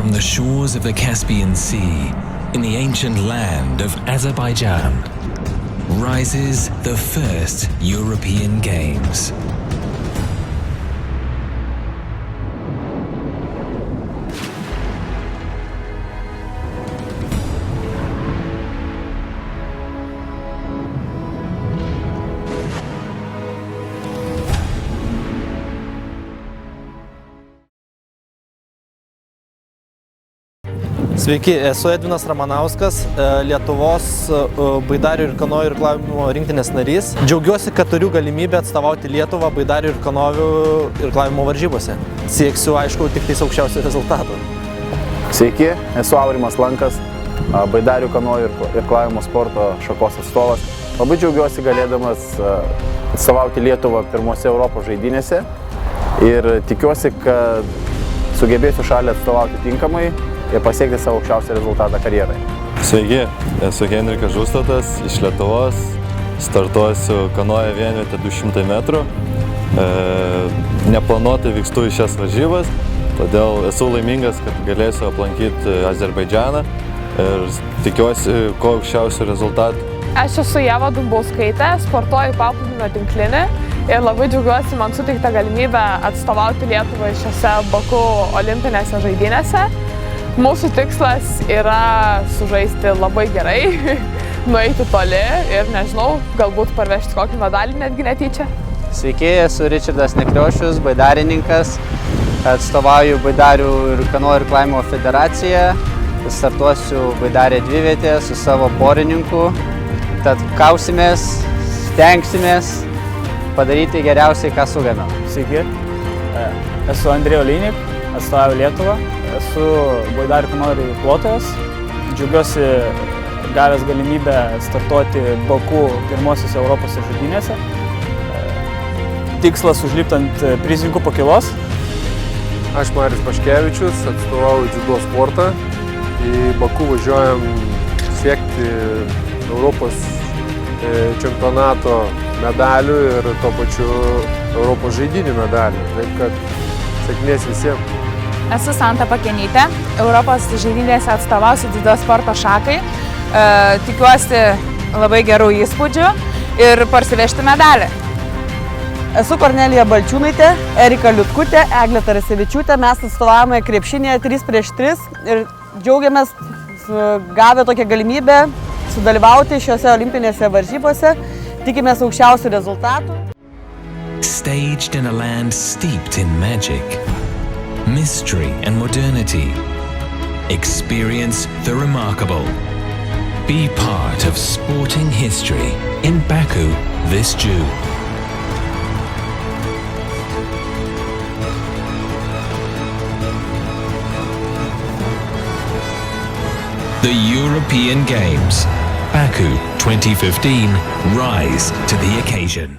from the shores of the Caspian Sea, in the ancient land of Azerbaijan, rises the first European Games. Sveiki, esu Edvinas Ramanauskas, Lietuvos baidarių ir kanojų irklavimo rinktinės narys. Džiaugiuosi, kad turiu galimybę atstovauti Lietuvą baidarių ir kanojų irklavimo varžybose. Sieksiu, aišku, tik tais aukščiausio rezultato. Sveiki, esu Aurimas Lankas, baidarių kanojų irklavimo sporto šakos atstovas. Labai džiaugiuosi galėdamas atstovauti Lietuvą pirmose Europos žaidynėse ir tikiuosi, kad sugebėsiu šalį atstovauti tinkamai ir pasiekti savo aukščiausią rezultatą karjerai. Sveiki, esu Henrikas Žustatas iš Lietuvos, startuosiu kanojo vienvietę 200 metrų. Neplanuotai vykstu į šias varžybas, todėl esu laimingas, kad galėsiu aplankyti Azerbaidžaną ir tikiuosi kuo aukščiausių rezultatų. Aš esu Ieva Dumbauskaitė, sportuoju paplūdimio tinklinį ir labai džiaugiuosi man suteiktą galimybę atstovauti Lietuvą šiose Baku olimpinėse žaidynėse. Mūsų tikslas yra sužaisti labai gerai, nueiti toli ir, nežinau, galbūt parvežti kokį medalį netgi netyčia. Sveiki, esu Ričardas Nekriošius, baidarininkas, atstovauju Baidarių ir kanojų irklavimo federaciją, startuosiu baidarę dvivietę su savo porininku, tad kausimės, stengsimės padaryti geriausiai, ką sugebame. Sveiki, esu Andrėjus Lynik, atstovauju Lietuvą. Esu baidarių kanojų irkluotojas. Džiaugiuosi gavęs galimybę startuoti Baku pirmosiose Europos žaidynėse. Tikslas užlipti ant prizininkų pakylos. Aš Marius Paškevičius, atstovauju dziudo sportą. Į Baku važiuojam siekti Europos čempionato medalių ir tuo pačiu Europos žaidynių medalių. Taip kad sėkmės visiems. Esu Santa Pakenytė, Europos žaidynėse atstovausiu dziudo sporto šakai. Tikiuosi labai gerų įspūdžių ir parsivežti medalį. Esu Kornelija Balčiūnaitė, Erika Liutkutė, Eglė Tarasevičiūtė. Mes atstovavome krepšinėje 3x3 ir džiaugiamės gavę tokią galimybę sudalyvauti šiuose olimpinėse varžybose. Tikimės aukščiausių rezultatų. Staged in a land steeped in magic, mystery and modernity. Experience the remarkable. Be part of sporting history in Baku this June. The European Games, Baku 2015, rise to the occasion.